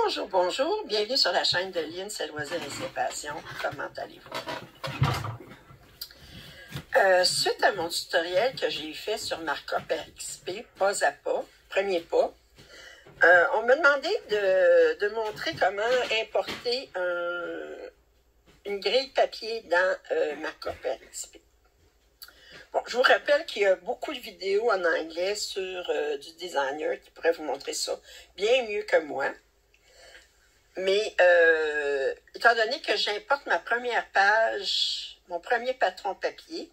Bonjour, bonjour. Bienvenue sur la chaîne de Lynn, ses loisirs et ses passions. Comment allez-vous? Suite à mon tutoriel que j'ai fait sur Markup RXP, pas à pas, premier pas, on m'a demandé de montrer comment importer une grille papier dans Markup RXP. Bon, je vous rappelle qu'il y a beaucoup de vidéos en anglais sur du designer qui pourraient vous montrer ça bien mieux que moi. Mais étant donné que j'importe ma première page, mon premier patron papier,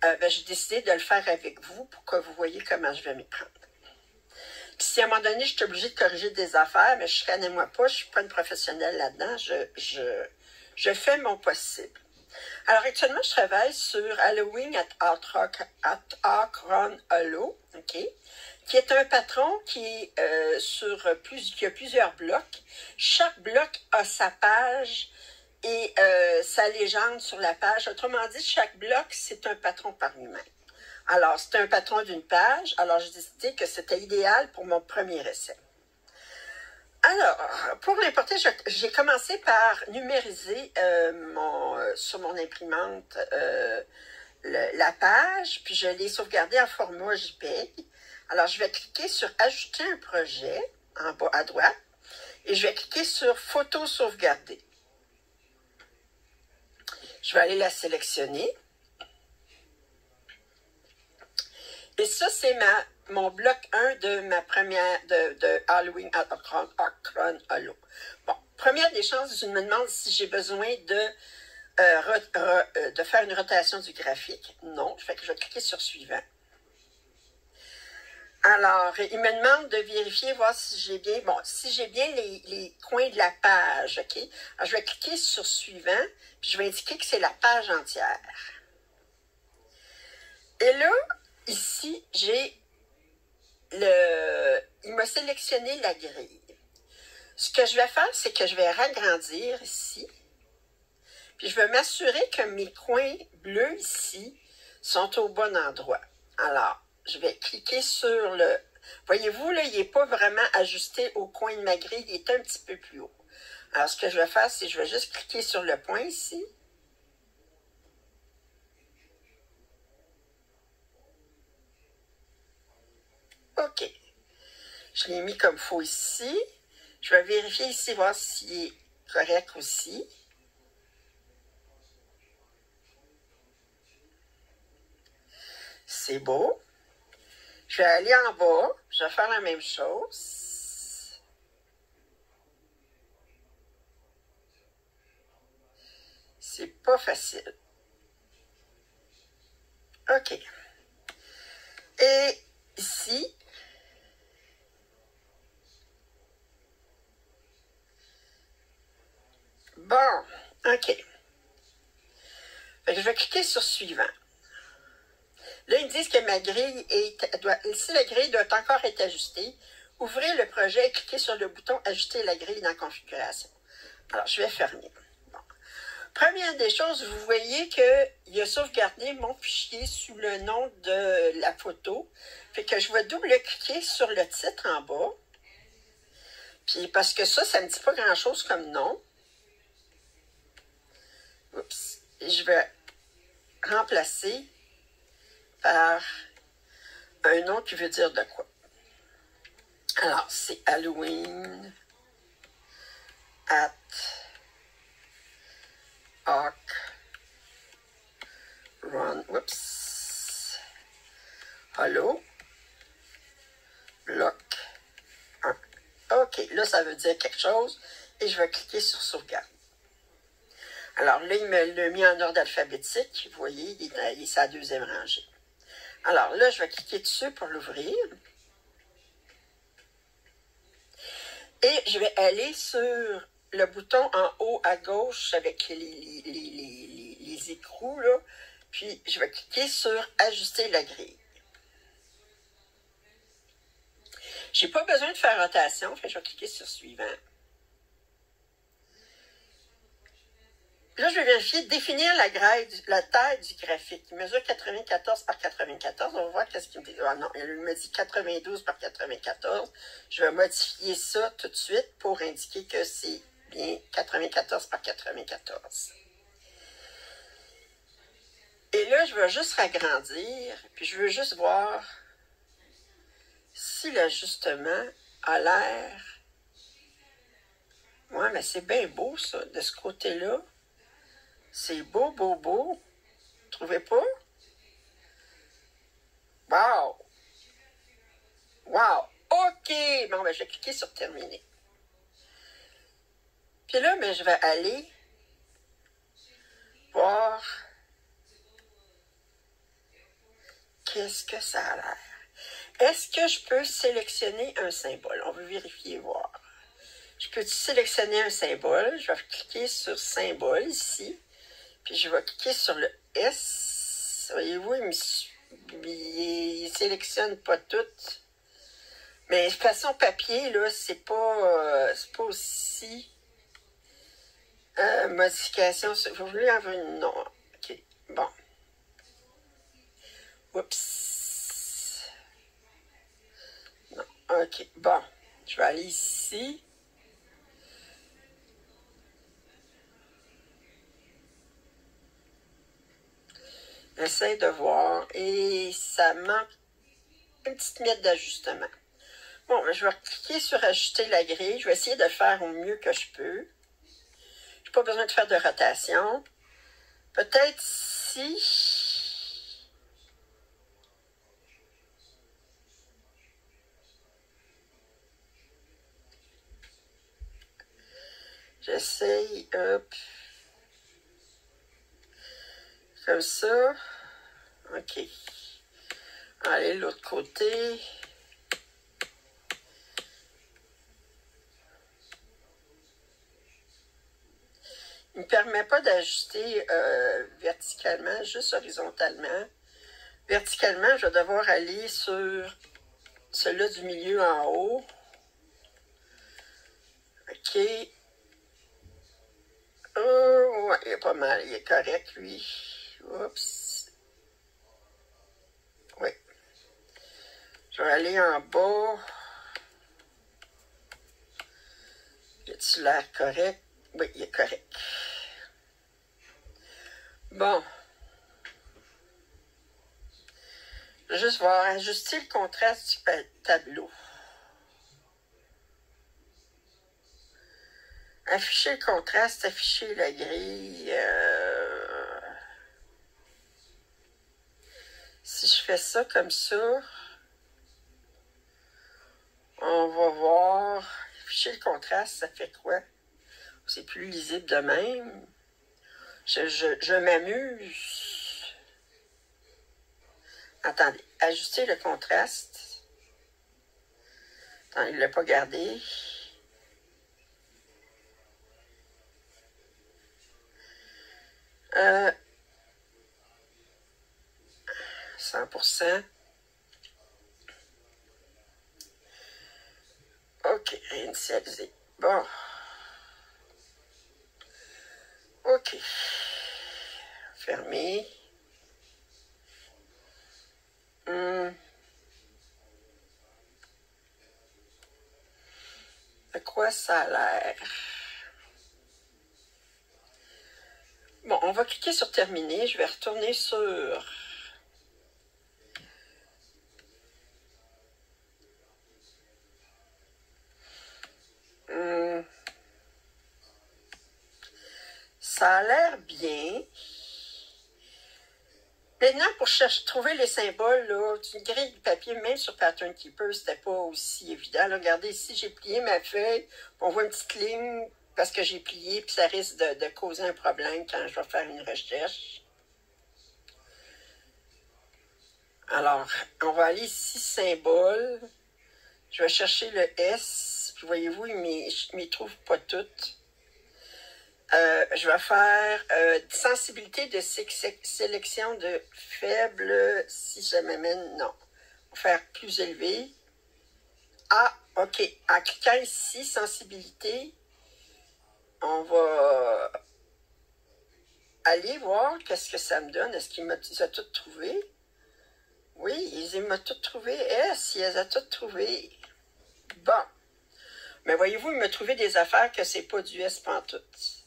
j'ai décidé de le faire avec vous pour que vous voyez comment je vais m'y prendre. Puis si à un moment donné, je suis obligée de corriger des affaires, mais je ne connais moi pas, je ne suis pas une professionnelle là-dedans, je fais mon possible. Alors actuellement, je travaille sur Halloween at Akron Hollow, OK? Qui est un patron qui est qui a plusieurs blocs. Chaque bloc a sa page et sa légende sur la page. Autrement dit, chaque bloc, c'est un patron par lui-même. Alors, c'est un patron d'une page. Alors, j'ai décidé que c'était idéal pour mon premier essai. Alors, pour l'importer, j'ai commencé par numériser sur mon imprimante la page, puis je l'ai sauvegardée en format JPEG. Alors, je vais cliquer sur « Ajouter un projet » en bas à droite et je vais cliquer sur « Photo sauvegardée ». Je vais aller la sélectionner. Et ça, c'est mon bloc 1 de ma première de Halloween at Akron Hollow. Bon, première des choses, je me demande si j'ai besoin de faire une rotation du graphique. Non, fait que je vais cliquer sur « Suivant ». Alors, il me demande de vérifier, voir si j'ai bien, si j'ai bien les coins de la page, OK? Alors, je vais cliquer sur Suivant, puis je vais indiquer que c'est la page entière. Et là, ici, il m'a sélectionné la grille. Ce que je vais faire, c'est que je vais ragrandir ici, puis je vais m'assurer que mes coins bleus ici sont au bon endroit. Alors, je vais cliquer sur le... Voyez-vous, là, il n'est pas vraiment ajusté au coin de ma grille, il est un petit peu plus haut. Alors, ce que je vais faire, c'est que je vais juste cliquer sur le point ici. OK. Je l'ai mis comme il faut ici. Je vais vérifier ici, voir s'il est correct aussi. C'est beau. Je vais aller en bas. Je vais faire la même chose. C'est pas facile. OK. Et ici, bon, OK. Fait que je vais cliquer sur Suivant. Là, ils me disent que ma grille si la grille doit encore être ajustée, ouvrez le projet et cliquez sur le bouton Ajuster la grille dans Configuration. Alors, je vais fermer. Bon. Première des choses, vous voyez qu'il a sauvegardé mon fichier sous le nom de la photo. Fait que je vais double-cliquer sur le titre en bas. Puis, parce que ça ne me dit pas grand-chose comme nom. Oups. Et je vais remplacer par un nom qui veut dire de quoi. Alors, c'est Halloween at Hollow bloc 1. OK, là, ça veut dire quelque chose et je vais cliquer sur Sauvegarde. Alors là, il me l'a mis en ordre alphabétique. Vous voyez, il est à la deuxième rangée. Alors là, je vais cliquer dessus pour l'ouvrir. Et je vais aller sur le bouton en haut à gauche avec les écrous, là. Puis, je vais cliquer sur « Ajuster la grille ». Je n'ai pas besoin de faire rotation, fait que je vais cliquer sur « Suivant ». Là, je vais vérifier, définir la taille du graphique. Il mesure 94 par 94. On va voir qu'est-ce qu'il me dit. Ah non, il me dit 92 par 94. Je vais modifier ça tout de suite pour indiquer que c'est bien 94 par 94. Et là, je vais juste agrandir, puis je veux juste voir si l'ajustement a l'air... Ouais, mais c'est bien beau, ça, de ce côté-là. C'est beau, beau, beau. Trouvez pas? Wow! Wow! OK! Bon, ben, je vais cliquer sur terminer. Puis là, ben, je vais aller voir qu'est-ce que ça a l'air. Est-ce que je peux sélectionner un symbole? On veut vérifier et voir. Je peux sélectionner un symbole. Je vais cliquer sur symbole ici. Puis je vais cliquer sur le S. Voyez-vous, il sélectionne pas tout. Mais de façon papier, là, c'est pas aussi modification. Vous voulez avoir une non. OK. Bon. Oups. Non. OK. Bon. Je vais aller ici. J'essaie de voir. Et ça manque une petite miette d'ajustement. Bon, je vais cliquer sur ajuster la grille. Je vais essayer de faire au mieux que je peux. Je n'ai pas besoin de faire de rotation. Peut-être si... J'essaye, hop. Comme ça. OK. Allez, de l'autre côté. Il ne me permet pas d'ajuster verticalement, juste horizontalement. Verticalement, je vais devoir aller sur celui-là du milieu en haut. OK. Oh, ouais, il est pas mal. Il est correct, lui. Oups. Oui. Je vais aller en bas. Y a-t-il l'air correct? Oui, il est correct. Bon. Je vais juste voir, ajuster le contraste du tableau. Afficher le contraste, afficher la grille. Si je fais ça comme ça, on va voir. Afficher le contraste, ça fait quoi? C'est plus lisible de même. Je m'amuse. Attendez, ajuster le contraste. Attends, il ne l'a pas gardé. Euh, 100%. OK, réinitialiser. Bon. OK. Fermer. De quoi ça a l'air? Bon, on va cliquer sur terminer. Je vais retourner sur... Ça a l'air bien. Maintenant, pour trouver les symboles, là, une grille de papier, même sur Pattern Keeper, c'était pas aussi évident. Là, regardez ici, j'ai plié ma feuille. On voit une petite ligne parce que j'ai plié, puis ça risque de causer un problème quand je vais faire une recherche. Alors, on va aller ici, symbole. Je vais chercher le S. Puis voyez-vous, il ne m'y trouve pas toutes. Je vais faire sensibilité de sélection de faible si je m'amène, non. On va faire plus élevé. Ah, OK. En cliquant ici, sensibilité, on va aller voir qu'est-ce que ça me donne. Est-ce qu'il m'a tout trouvé? Oui, il m'a tout trouvé. Est-ce qu'il les a tout trouvé? Bon. Mais voyez-vous, il m'a trouvé des affaires que c'est pas du S pantoute.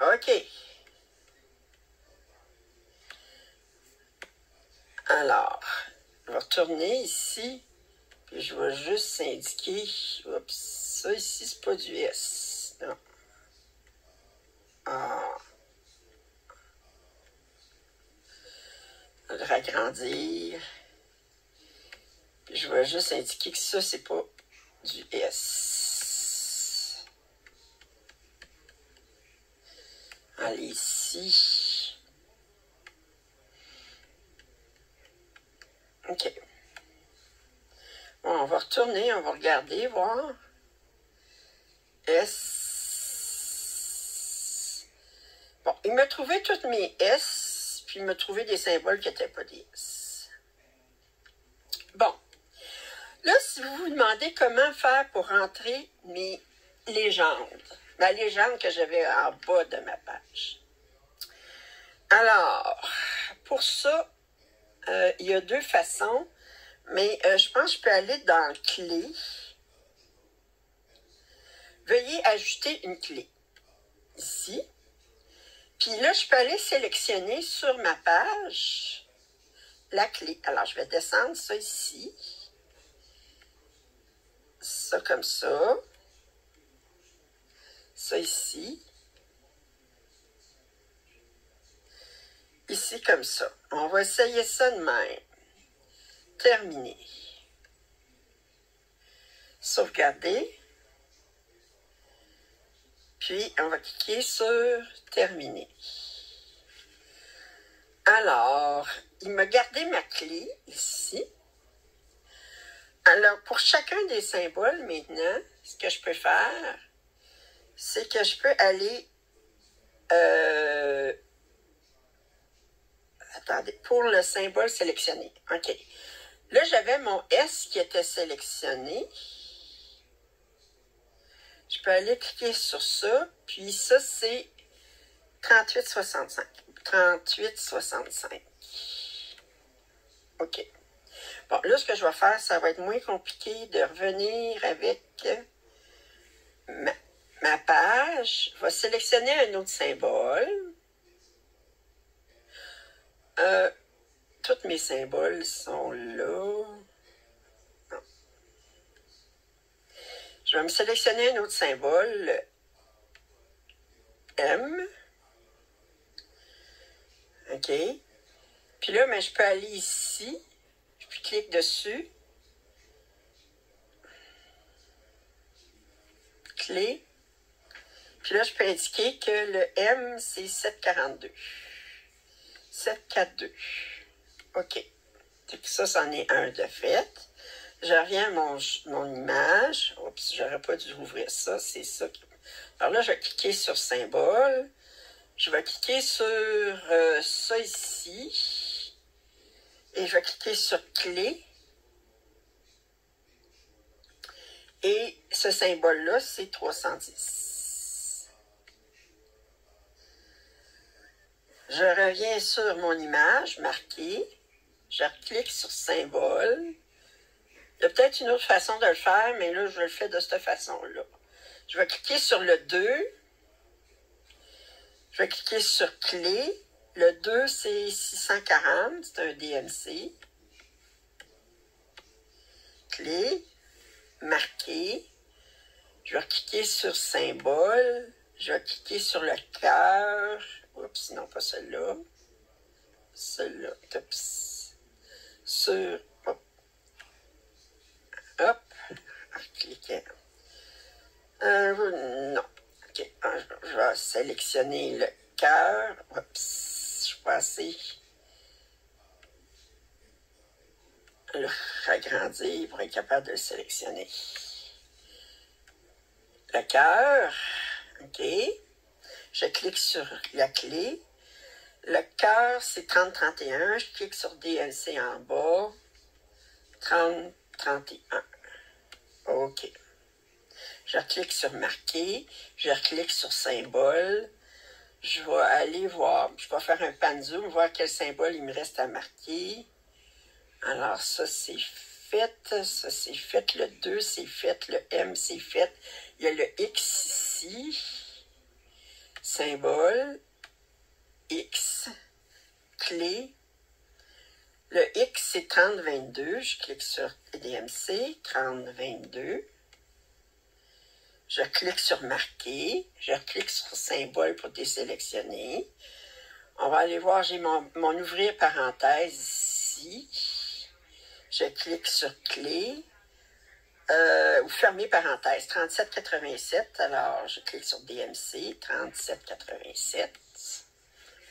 OK. Alors, je vais retourner ici. Puis je vais juste indiquer. Oups, ça ici, c'est pas du S. Non. Ah. Je vais le ragrandir. Puis je vais juste indiquer que ça, c'est pas du S. Allez ici. OK. Bon, on va retourner, on va regarder, voir. S. Bon, il m'a trouvé toutes mes S, puis il m'a trouvé des symboles qui n'étaient pas des S. Bon. Là, si vous vous demandez comment faire pour rentrer mes légendes, ma légende que j'avais en bas de ma page. Alors, pour ça, il y a deux façons, mais je pense que je peux aller dans Clé. Veuillez ajouter une clé ici. Puis là, je peux aller sélectionner sur ma page la clé. Alors, je vais descendre ça ici. Ça comme ça. Ça ici. Ici comme ça. On va essayer ça de même. Terminé. Sauvegarder. Puis, on va cliquer sur Terminer. Alors, il m'a gardé ma clé ici. Alors, pour chacun des symboles, maintenant, ce que je peux faire, c'est que je peux aller... attendez, pour le symbole sélectionné. OK. Là, j'avais mon S qui était sélectionné. Je peux aller cliquer sur ça. Puis ça, c'est 3865. 3865. OK. Bon, là, ce que je vais faire, ça va être moins compliqué de revenir avec ma page. Je vais sélectionner un autre symbole. Tous mes symboles sont là. Non. Je vais me sélectionner un autre symbole, le M. OK. Puis là, ben, je peux aller ici. Je clique dessus. Clé. Puis là, je peux indiquer que le M, c'est 742. 742. OK. Ça, c'en est un de fait. Je reviens à mon image. Oups, j'aurais pas dû ouvrir ça. C'est ça. Alors là, je vais cliquer sur symbole. Je vais cliquer sur ça ici. Et je vais cliquer sur clé. Et ce symbole-là, c'est 310. Je reviens sur mon image marquée. Je clique sur symbole. Il y a peut-être une autre façon de le faire, mais là, je le fais de cette façon-là. Je vais cliquer sur le 2. Je vais cliquer sur clé. Le 2, c'est 640. C'est un DMC. Clé. Marqué. Je vais cliquer sur symbole. Je vais cliquer sur le cœur. Oups, non, pas celui-là. Celui-là. Oups. Sur. Hop. Hop. Cliquer. Non. OK. Je vais sélectionner le cœur. Oups. Je vais passer. Le agrandir pour être capable de le sélectionner. Le cœur. OK. Je clique sur la clé. Le cœur, c'est 3031. Je clique sur DLC en bas. 3031. OK. Je clique sur marquer. Je clique sur symbole. je vais aller voir, je vais faire un pan zoom, voir quel symbole il me reste à marquer. Alors, ça, c'est fait. Ça, c'est fait. Le 2, c'est fait. Le M, c'est fait. Il y a le X ici. Symbole. X. Clé. Le X, c'est 3022. Je clique sur DMC. 3022. Je clique sur marquer. Je clique sur symbole pour désélectionner. On va aller voir, j'ai mon ouvrir parenthèse ici. Je clique sur clé. Ou fermer parenthèse, 3787. Alors, je clique sur DMC, 3787.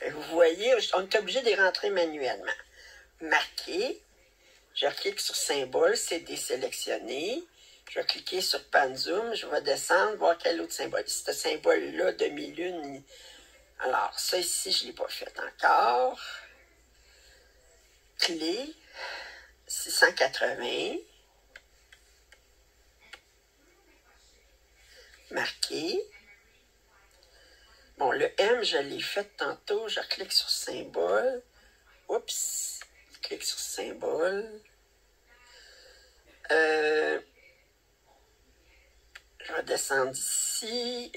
Et vous voyez, on est obligé de les rentrer manuellement. Marquer. Je clique sur symbole, c'est désélectionné. Je vais cliquer sur pan zoom. Je vais descendre, voir quel autre symbole. Ce symbole-là, demi-lune. Alors, ça ici, je ne l'ai pas fait encore. Clé. 680. Marqué. Bon, le M, je l'ai fait tantôt. Je clique sur symbole. Oups. Je clique sur symbole. Je vais descendre ici.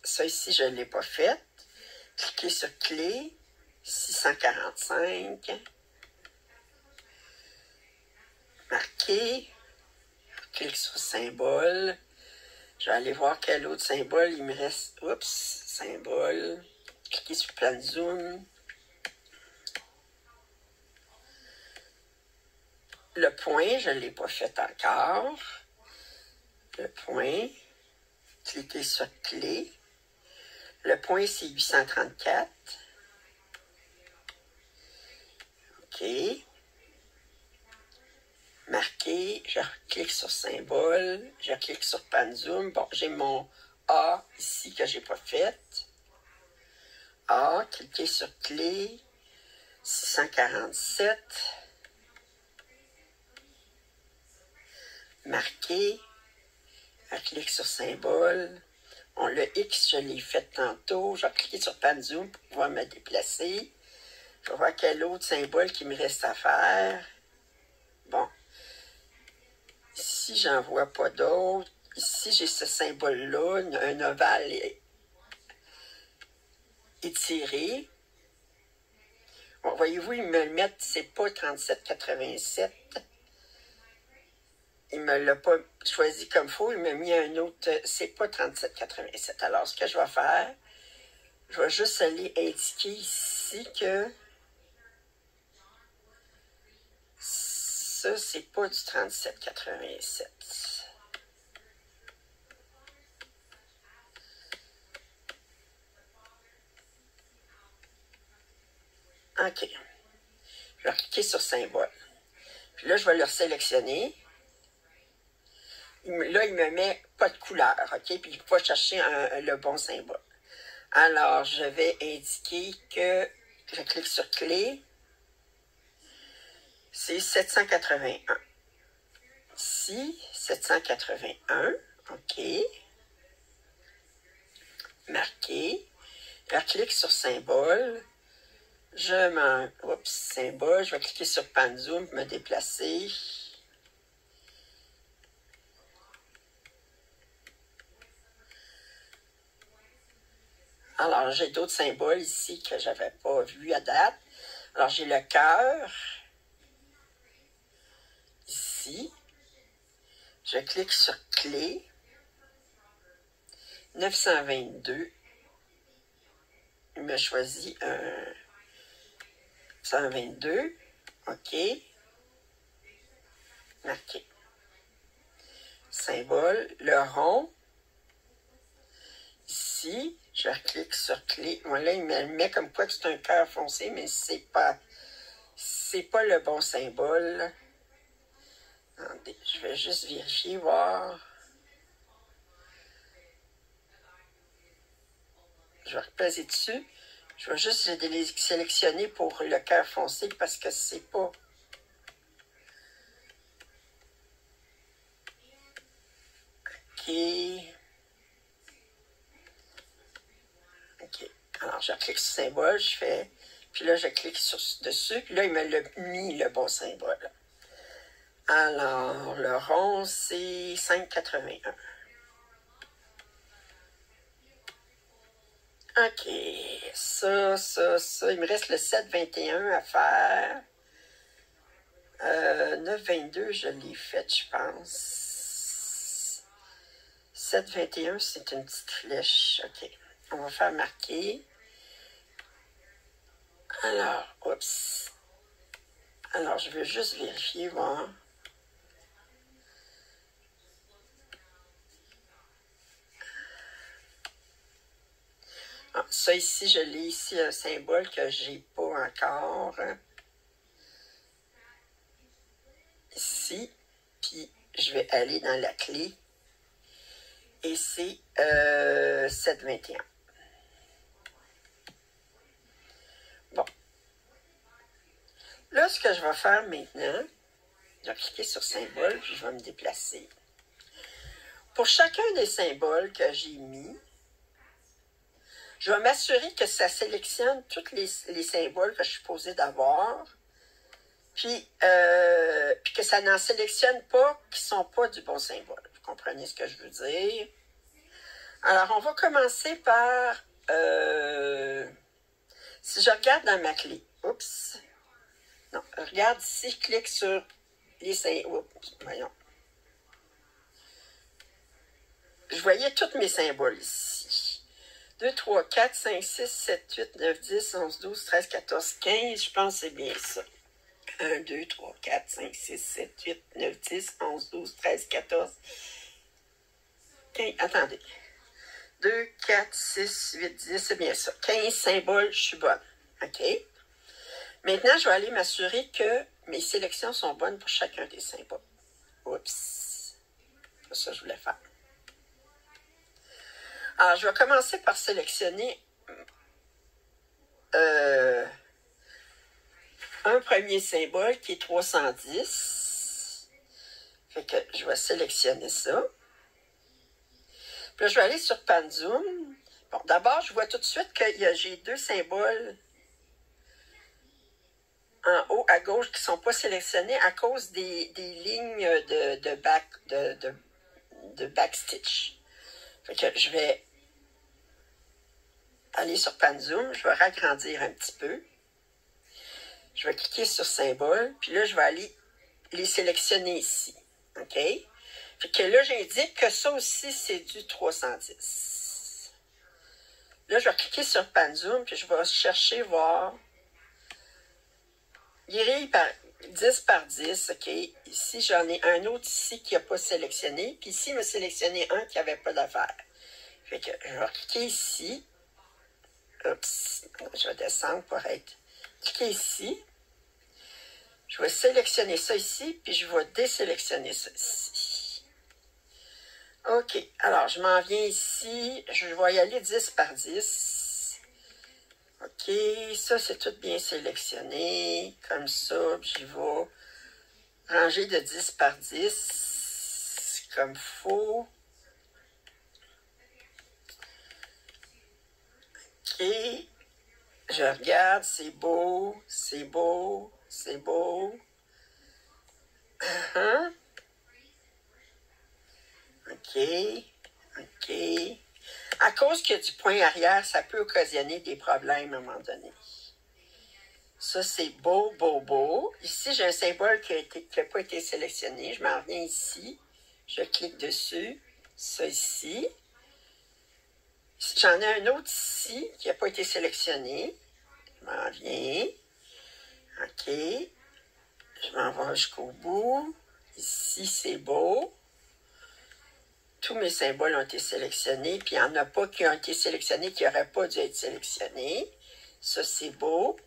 Ça ici, je ne l'ai pas fait. Cliquez sur clé. 645. Marqué. Je clique sur symbole. Je vais aller voir quel autre symbole il me reste. Oups, symbole. Cliquez sur plan zoom. Le point, je ne l'ai pas fait encore. Le point. Cliquez sur clé. Le point, c'est 834. OK. Marqué. Je clique sur symbole. Je clique sur pan zoom. Bon, j'ai mon A ici que je n'ai pas fait. A. Cliquez sur clé. 647. Marqué. Je clique sur symbole. Bon, le X, je l'ai fait tantôt. Je vais cliquer sur pan zoom pour pouvoir me déplacer. Je vais voir quel autre symbole qui me reste à faire. Bon. Ici, j'en vois pas d'autres. Ici, j'ai ce symbole-là, un ovale étiré. Bon, voyez-vous, ils me le mettent, c'est pas 3787. Il me l'a pas choisi comme faux. Il m'a mis un autre, c'est pas 3787. Alors, ce que je vais faire, je vais juste aller indiquer ici que ça, c'est pas du 3787. OK. Je vais cliquer sur symbole. Puis là, je vais le sélectionner. Là, il me met pas de couleur, OK? Puis il faut chercher le bon symbole. Alors, je vais indiquer que je clique sur clé. C'est 781. Ici, 781. OK. Marqué. Je clique sur symbole. Oups, symbole. Je vais cliquer sur pan zoom pour me déplacer. Alors, j'ai d'autres symboles ici que je n'avais pas vus à date. Alors, j'ai le cœur. Ici. Je clique sur clé. 922. Il me choisit un 122. OK. Marqué. Symbole. Le rond. Ici. Je clique sur clé. Voilà, il me met comme quoi que c'est un cœur foncé, mais c'est pas le bon symbole. Attendez, je vais juste vérifier, voir. Je vais repasser dessus. Je vais juste les sélectionner pour le cœur foncé parce que c'est pas... OK. clique sur symbole, je fais, puis là, je clique dessus, puis là, il me l'a mis le bon symbole. Alors, le rond, c'est 5,81. OK, ça, il me reste le 7,21 à faire. 9,22, je l'ai fait, je pense. 7,21, c'est une petite flèche. OK, on va faire marquer. Alors, oups. Alors, je vais juste vérifier, voir. Ah, ça ici, je l'ai ici, un symbole que j'ai pas encore. Ici, puis je vais aller dans la clé. Et c'est 7,21. Bon. Là, ce que je vais faire maintenant, je vais cliquer sur symbole, puis je vais me déplacer. Pour chacun des symboles que j'ai mis, je vais m'assurer que ça sélectionne tous les symboles que je suis supposée d'avoir, puis que ça n'en sélectionne pas qui ne sont pas du bon symbole. Vous comprenez ce que je veux dire? Alors, on va commencer par... si je regarde dans ma clé, oups, non, regarde ici, je clique sur les symboles, voyons. Je voyais tous mes symboles ici. 2, 3, 4, 5, 6, 7, 8, 9, 10, 11, 12, 13, 14, 15, je pense que c'est bien ça. 1, 2, 3, 4, 5, 6, 7, 8, 9, 10, 11, 12, 13, 14, 15, attendez. 2, 4, 6, 8, 10, c'est bien ça. 15 symboles, je suis bonne. OK? Maintenant, je vais aller m'assurer que mes sélections sont bonnes pour chacun des symboles. Oups. C'est ça que je voulais faire. Alors, je vais commencer par sélectionner un premier symbole qui est 310. Fait que je vais sélectionner ça. Puis là, je vais aller sur Panzoom. Bon, d'abord, je vois tout de suite que j'ai deux symboles en haut à gauche qui ne sont pas sélectionnés à cause des lignes de backstitch. Fait que je vais aller sur Panzoom, je vais ragrandir un petit peu. Je vais cliquer sur symbole, puis là, je vais aller les sélectionner ici. OK? Fait que là, j'indique que ça aussi, c'est du 310. Là, je vais cliquer sur Panzoom, puis je vais chercher, voir. Grille par 10 par 10, OK? Ici, j'en ai un autre ici qui n'a pas sélectionné, puis ici, il m'a sélectionné un qui n'avait pas d'affaire. Fait que je vais cliquer ici. Oups, je vais descendre pour être. Cliquez ici. Je vais sélectionner ça ici, puis je vais désélectionner ça ici. OK, alors je m'en viens ici. Je vais y aller 10 par 10. OK, ça c'est tout bien sélectionné. Comme ça, puis je vais ranger de 10 par 10, comme faut. OK. Je regarde, c'est beau, c'est beau, c'est beau. OK, OK. À cause qu'il y a du point arrière, ça peut occasionner des problèmes à un moment donné. Ça, c'est beau, beau, beau. Ici, j'ai un symbole qui n'a pas été sélectionné. Je m'en reviens ici. Je clique dessus. Ça ici. J'en ai un autre ici qui n'a pas été sélectionné. Je m'en viens. OK. Je m'en vais jusqu'au bout. Ici, c'est beau. Tous mes symboles ont été sélectionnés. Puis il n'y en a pas qui ont été sélectionnés qui n'auraient pas dû être sélectionnés. Ça, c'est beau.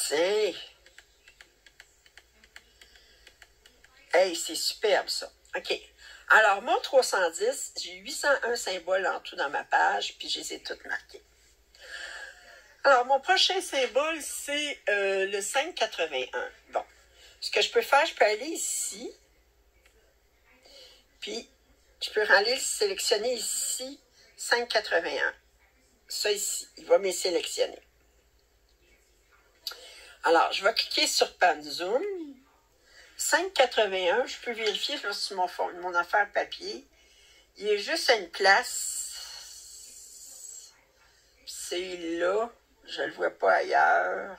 Tiens. Hey, c'est superbe, ça. OK. Alors, mon 310, j'ai 801 symboles en tout dans ma page, puis je les ai toutes marqués. Alors, mon prochain symbole, c'est le 5,81. Bon, ce que je peux faire, je peux aller ici, puis je peux aller sélectionner ici 5,81. Ça ici, il va me sélectionner. Alors, je vais cliquer sur Pan Zoom. 5,81, je peux vérifier sur mon affaire papier. Il est juste à une place. C'est là. Je ne le vois pas ailleurs.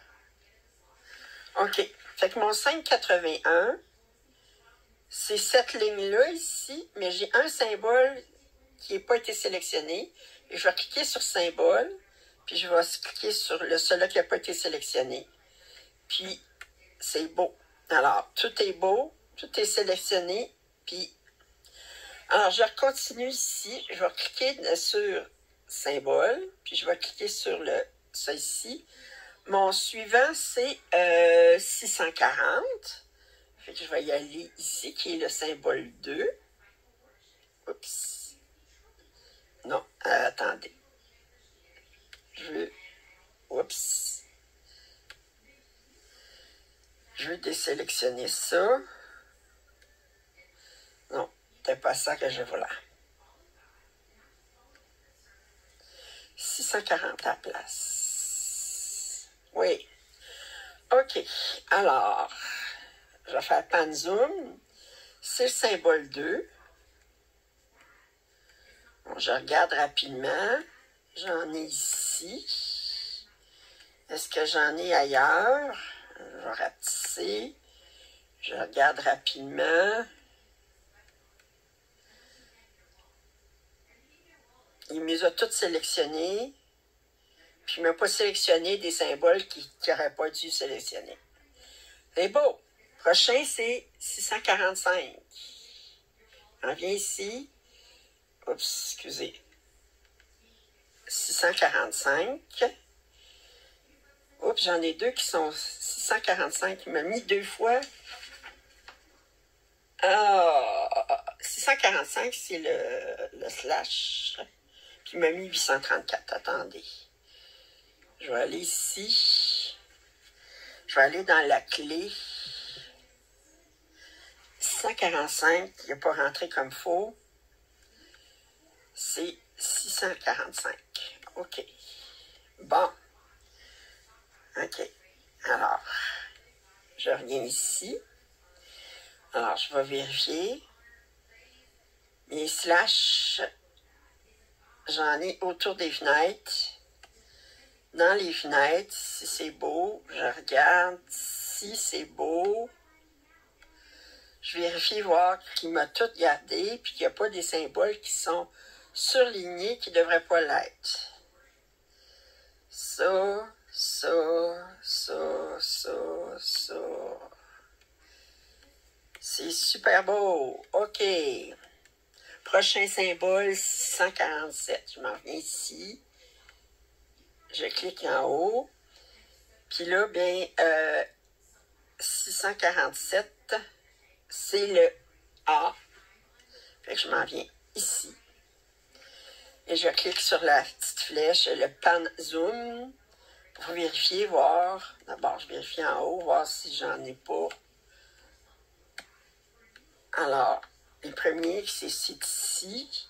OK. Fait que mon 5,81, c'est cette ligne-là ici, mais j'ai un symbole qui n'a pas été sélectionné. Et je vais cliquer sur symbole, puis je vais cliquer sur celui qui n'a pas été sélectionné. Puis, c'est beau. Alors, tout est beau, tout est sélectionné, puis... Alors, je continue ici, je vais cliquer sur symbole, puis je vais cliquer sur ça ici. Mon suivant, c'est 640. Fait que je vais y aller ici, qui est le symbole 2. Oups. Non, attendez. Oups. Je vais désélectionner ça. Non, c'est pas ça que je voulais. 640 à la place. Oui. OK. Alors, je vais faire Pan Zoom. C'est le symbole 2. Bon, je regarde rapidement. J'en ai ici. Est-ce que j'en ai ailleurs? Je vais rapetisser. Je regarde rapidement. Il me les a toutes sélectionnés. Puis il ne m'a pas sélectionné des symboles qu'il n'aurait pas dû sélectionner. C'est beau. Prochain, c'est 645. On vient ici. Oups, excusez. 645. Oups, j'en ai deux qui sont 645. Il m'a mis deux fois. Ah, 645, c'est le slash. Puis il m'a mis 834. Attendez. Je vais aller ici. Je vais aller dans la clé. 645, il n'est pas rentré comme faux. C'est 645. OK. Bon. OK. Alors, je reviens ici. Alors, je vais vérifier. Mes slash, j'en ai autour des fenêtres. Dans les fenêtres, si c'est beau, je regarde si c'est beau. Je vérifie voir qu'il m'a tout gardé, puis qu'il n'y a pas des symboles qui sont surlignés qui ne devraient pas l'être. Ça. C'est super beau. OK. Prochain symbole, 647. Je m'en viens ici. Je clique en haut. Puis là, bien, 647, c'est le A. Fait que je m'en viens ici. Et je clique sur la petite flèche, le Pan Zoom, pour vérifier, voir. D'abord, je vérifie en haut, voir si j'en ai pas. Alors, le premier, c'est ici.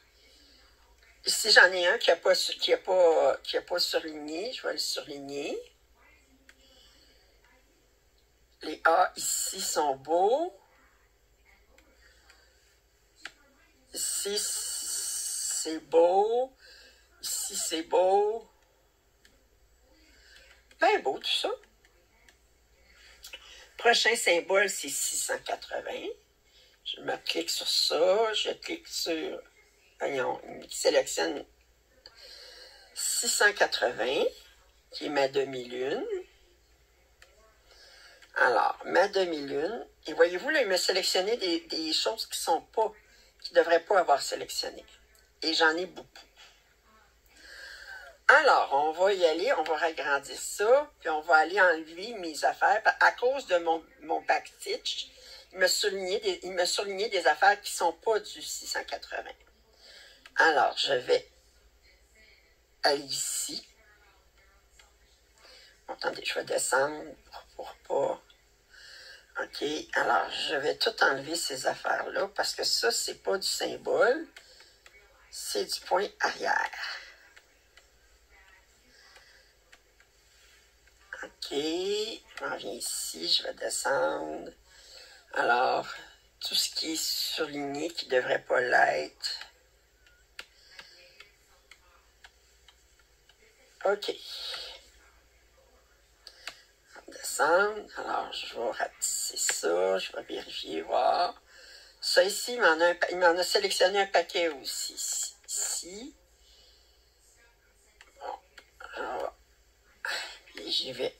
Ici, j'en ai un qui n'a pas surligné. Je vais le surligner. Les A ici sont beaux. Ici, c'est beau. Ici, c'est beau. Bien beau, tout ça. Prochain symbole, c'est 680. Je me clique sur ça. Je clique sur... Voyons, il sélectionne 680, qui est ma demi-lune. Alors, ma demi-lune. Et voyez-vous, là, il m'a sélectionné des choses qui ne devraient pas avoir sélectionné. Et j'en ai beaucoup. Alors, on va y aller, on va agrandir ça, puis on va aller enlever mes affaires. À cause de mon backstitch, il m'a souligné des affaires qui ne sont pas du 680. Alors, je vais aller ici. Attendez, je vais descendre pour pas... OK, alors je vais tout enlever ces affaires-là parce que ça, c'est pas du symbole, c'est du point arrière. OK, je m'en viens ici, je vais descendre. Alors, tout ce qui est surligné, qui ne devrait pas l'être. OK. Descendre. Alors, je vais rapetisser ça. Je vais vérifier, voir. Ça ici, il m'en a sélectionné un paquet aussi. Ici. Bon. Alors, puis j'y vais.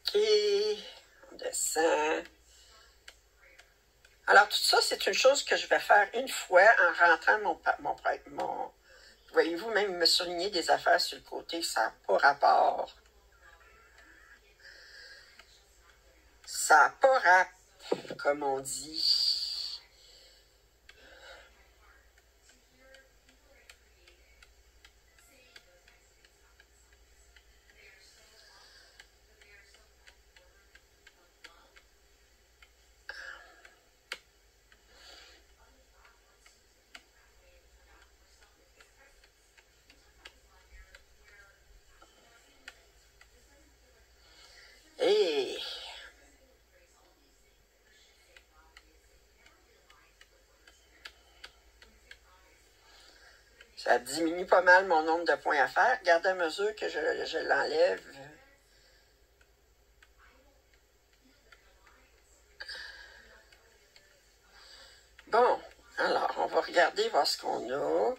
OK. On descend. Alors, tout ça, c'est une chose que je vais faire une fois en rentrant mon voyez-vous, même me souligner des affaires sur le côté, ça n'a pas rapport. Ça n'a pas rapport, comme on dit. Et ça diminue pas mal mon nombre de points à faire. Regardez à mesure que je l'enlève. Bon, alors, on va regarder, voir ce qu'on a.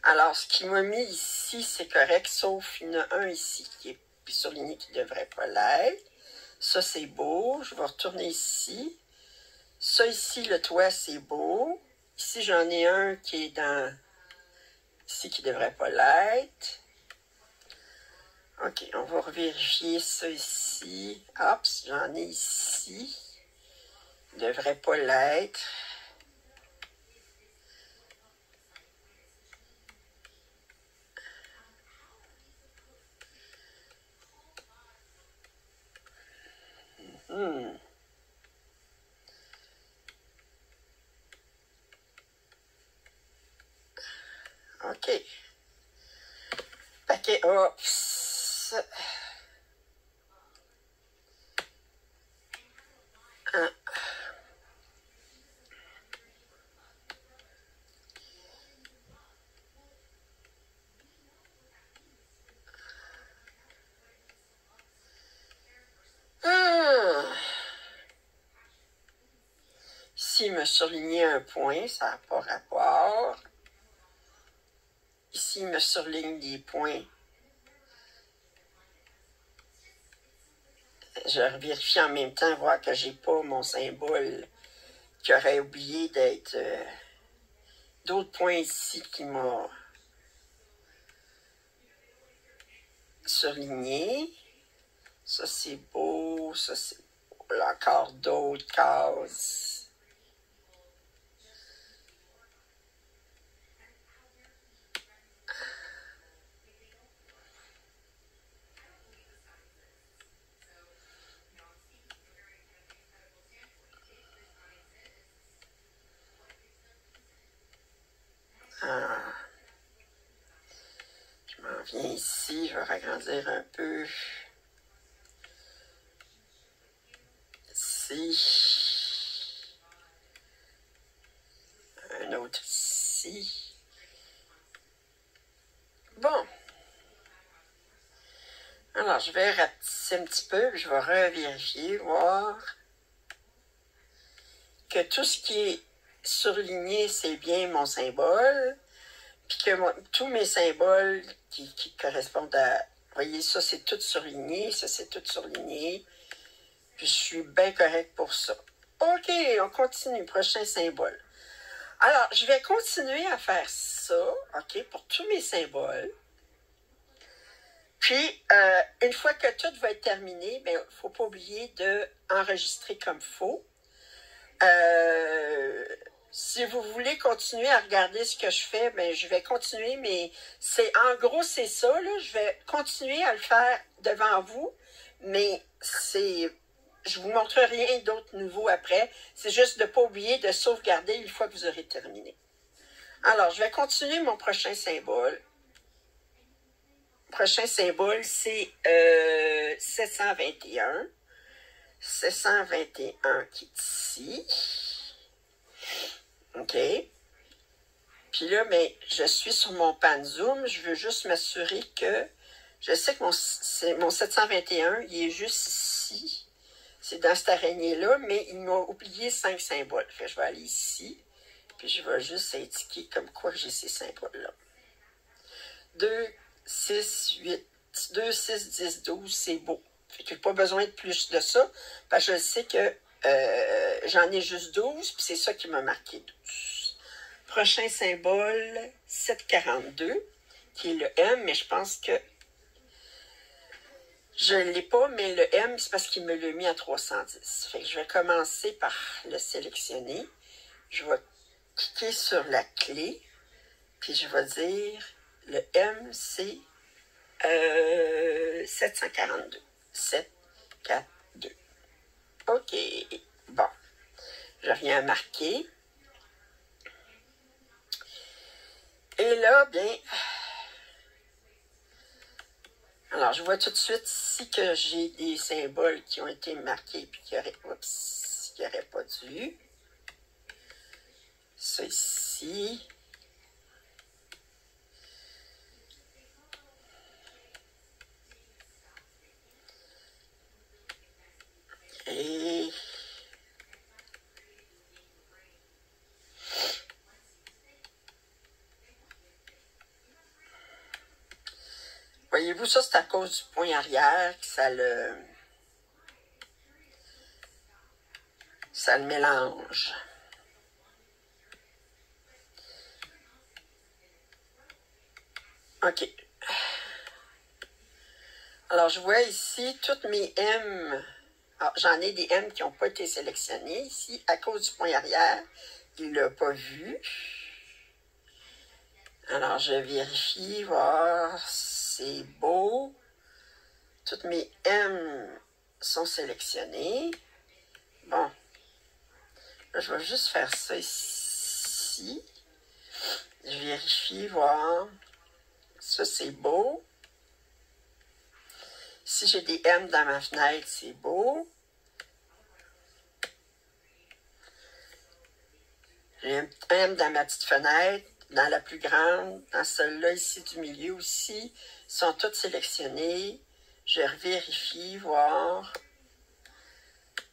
Alors, ce qui m'a mis ici, c'est correct, sauf il y en a un ici qui est surligné qui ne devrait pas l'être. Ça, c'est beau. Je vais retourner ici. Ça, ici, le toit, c'est beau. Ici, j'en ai un qui est dans... Ici, qui ne devrait pas l'être. OK, on va revérifier ça ici. Hop, j'en ai ici. Il ne devrait pas l'être. OK. Paquet, oups. Ah. Ah. Ici, il me surlignait un point, ça n'a pas rapport. Ici, il me surligne des points. Je vérifie en même temps, voir que j'ai pas mon symbole qui aurait oublié d'être... d'autres points ici qui m'ont surligné. Ça, c'est beau. Ça, c'est beau. Là, encore d'autres cases. Ah. Je m'en viens ici. Je vais agrandir un peu. Ici. Un autre ici. Bon. Alors, je vais rapetisser un petit peu, puis je vais revérifier, voir que tout ce qui est surligné, c'est bien mon symbole, puis que tous mes symboles qui correspondent à... Voyez, ça, c'est tout surligné, ça, c'est tout surligné, puis je suis bien correct pour ça. OK, on continue, prochain symbole. Alors, je vais continuer à faire ça, OK, pour tous mes symboles. Puis, une fois que tout va être terminé, il ne faut pas oublier d'enregistrer comme il faut. Si vous voulez continuer à regarder ce que je fais, ben je vais continuer, mais c'est en gros c'est ça, là. Je vais continuer à le faire devant vous, mais je vous montre rien d'autre nouveau après. C'est juste de ne pas oublier de sauvegarder une fois que vous aurez terminé. Alors, je vais continuer mon prochain symbole. Le prochain symbole, c'est 721. 721 qui est ici. OK. Puis là, mais je suis sur mon pan zoom. Je veux juste m'assurer que... Je sais que mon 721, il est juste ici. C'est dans cette araignée-là, mais il m'a oublié 5 symboles. Fait que je vais aller ici. Puis je vais juste indiquer comme quoi j'ai ces symboles-là. 2, 6, 8, 2, 6, 10, 12, c'est beau. Fait que j'ai pas besoin de plus de ça, parce que je sais que j'en ai juste 12, puis c'est ça qui m'a marqué 12. Prochain symbole, 742, qui est le M, mais je pense que je ne l'ai pas, mais le M, c'est parce qu'il me l'a mis à 310. Fait que je vais commencer par le sélectionner. Je vais cliquer sur la clé, puis je vais dire, le M, c'est 742. 742. OK. Bon. Je viens à marquer. Et là, bien... Alors, je vois tout de suite ici que j'ai des symboles qui ont été marqués puis qui n'auraient pas dû. Ça ici. Et... Voyez-vous, ça, c'est à cause du point arrière que ça le mélange. OK. Alors, je vois ici toutes mes M. Alors, j'en ai des M qui n'ont pas été sélectionnés ici. À cause du point arrière, il ne l'a pas vu. Alors, je vérifie, voir, c'est beau. Toutes mes M sont sélectionnées. Bon. Là, je vais juste faire ça ici. Je vérifie, voir. Ça, c'est beau. Si j'ai des M dans ma fenêtre, c'est beau. J'ai un M dans ma petite fenêtre, dans la plus grande, dans celle-là ici du milieu aussi. Ils sont toutes sélectionnés. Je vérifie, voir.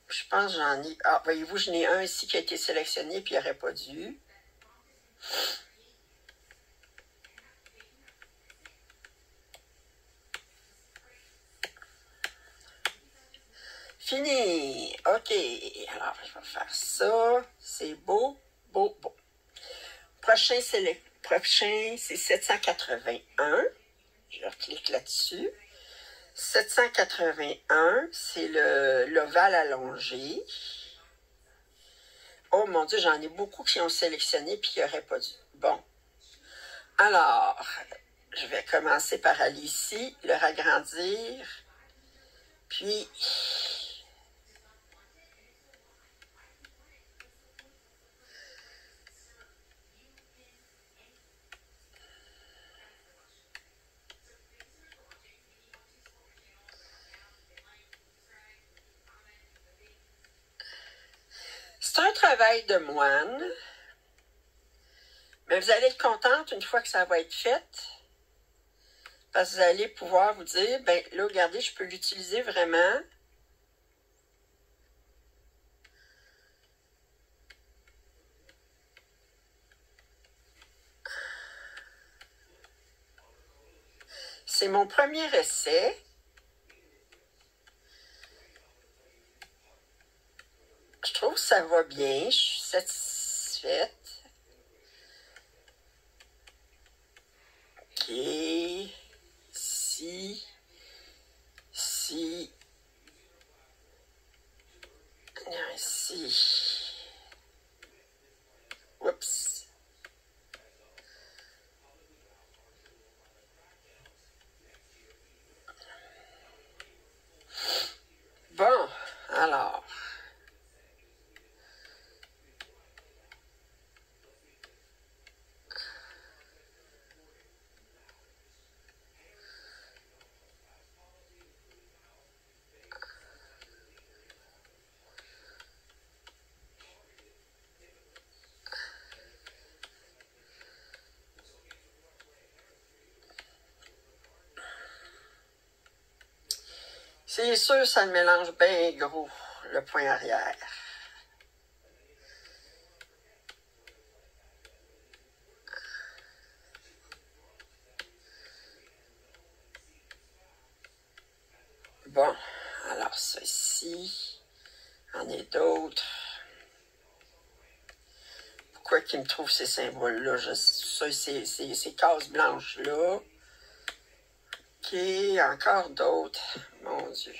Je pense que j'en ai... Ah, voyez-vous, j'en ai un ici qui a été sélectionné puis il n'aurait pas dû. Fini. OK. Alors, je vais faire ça. C'est beau, beau, beau. Prochain, c'est 781. Je clique là-dessus. 781, c'est l'ovale allongé. Oh mon Dieu, j'en ai beaucoup qui ont sélectionné puis qui n'auraient pas dû. Bon. Alors, je vais commencer par aller ici, le agrandir. Puis... C'est un travail de moine, mais vous allez être contente une fois que ça va être fait, parce que vous allez pouvoir vous dire, ben là, regardez, je peux l'utiliser vraiment. C'est mon premier essai. Je trouve que ça va bien, je suis satisfaite. OK. Ici. Ici. Ici. C'est sûr, ça le mélange bien gros, le point arrière. Bon, alors ça ici, en est d'autres. Pourquoi qu'il me trouve ces symboles-là? Ça, ces cases blanches-là. OK, encore d'autres. Mon Dieu.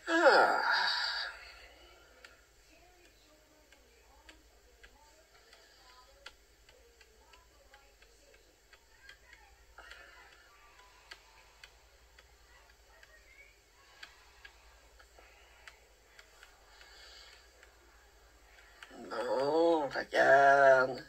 Ah. Bon, regarde.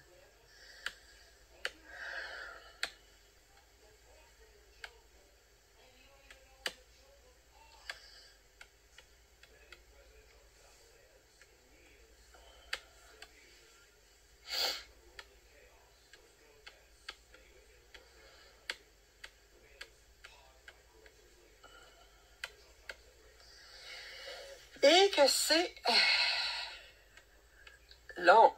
Et que c'est long.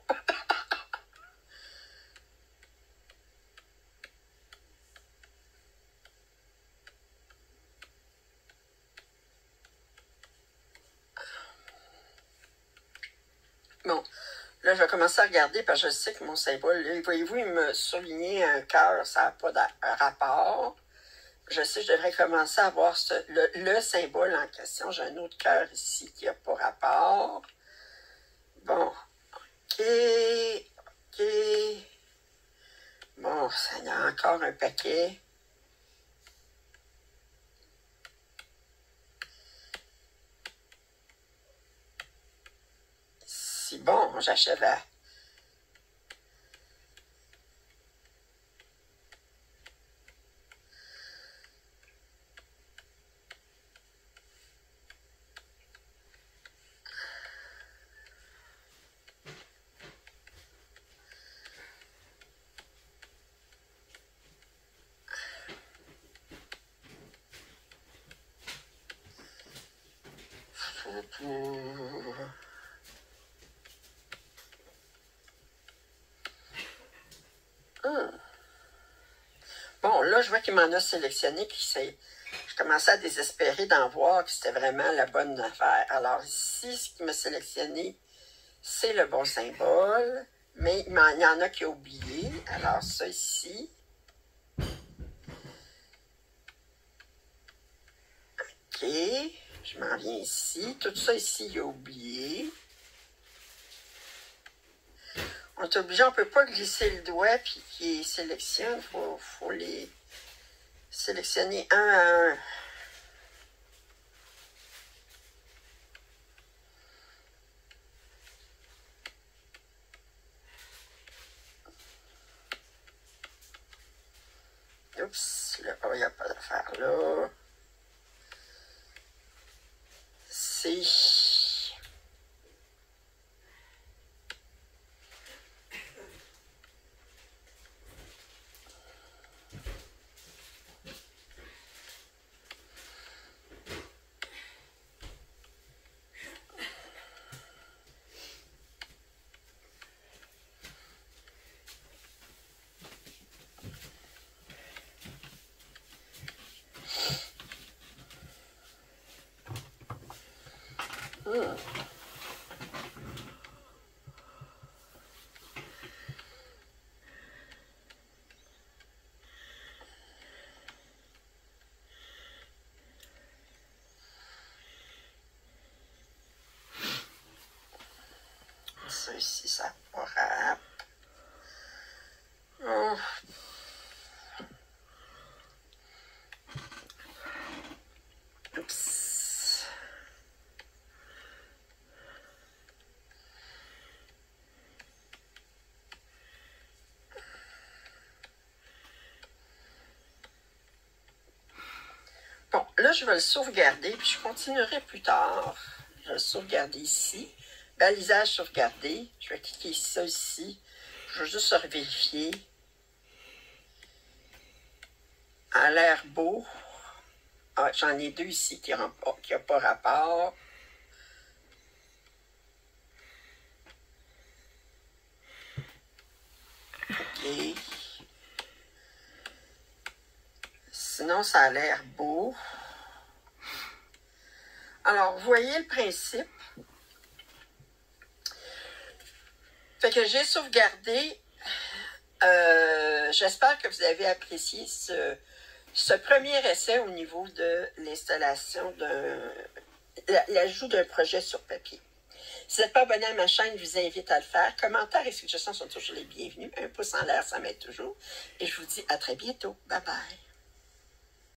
Bon, là, je vais commencer à regarder parce que je sais que mon symbole, là, voyez-vous, il me soulignait un cœur, ça n'a pas de rapport. Je sais que je devrais commencer à voir le symbole en question. J'ai un autre cœur ici qui n'a pas rapport. Bon, OK, OK. Bon, ça y a encore un paquet. Si bon, j'achève à... Bon, là, je vois qu'il m'en a sélectionné, puis je commençais à désespérer d'en voir que c'était vraiment la bonne affaire. Alors ici, ce qui m'a sélectionné, c'est le bon symbole, mais il y en a qui ont oublié. Alors ça ici. OK, je m'en viens ici. Tout ça ici, il a oublié. On est obligé, on ne peut pas glisser le doigt puis qu'il sélectionne. Faut les sélectionner un à un. Oups, là, il n'y a pas d'affaire là. C'est... Ça ici, ça pourra... Oups. là, je vais le sauvegarder, puis je continuerai plus tard. Je vais le sauvegarder ici. Balisage sauvegardé. Je vais cliquer ça ici. Je vais juste vérifier. A l'air beau. Ah, j'en ai deux ici qui n'ont pas rapport. OK. Sinon, ça a l'air beau. Alors, vous voyez le principe. Fait que j'ai sauvegardé. J'espère que vous avez apprécié ce premier essai au niveau de l'installation l'ajout d'un projet sur papier. Si vous n'êtes pas abonné à ma chaîne, je vous invite à le faire. Commentaires et suggestions sont toujours les bienvenus. Un pouce en l'air, ça m'aide toujours. Et je vous dis à très bientôt. Bye bye.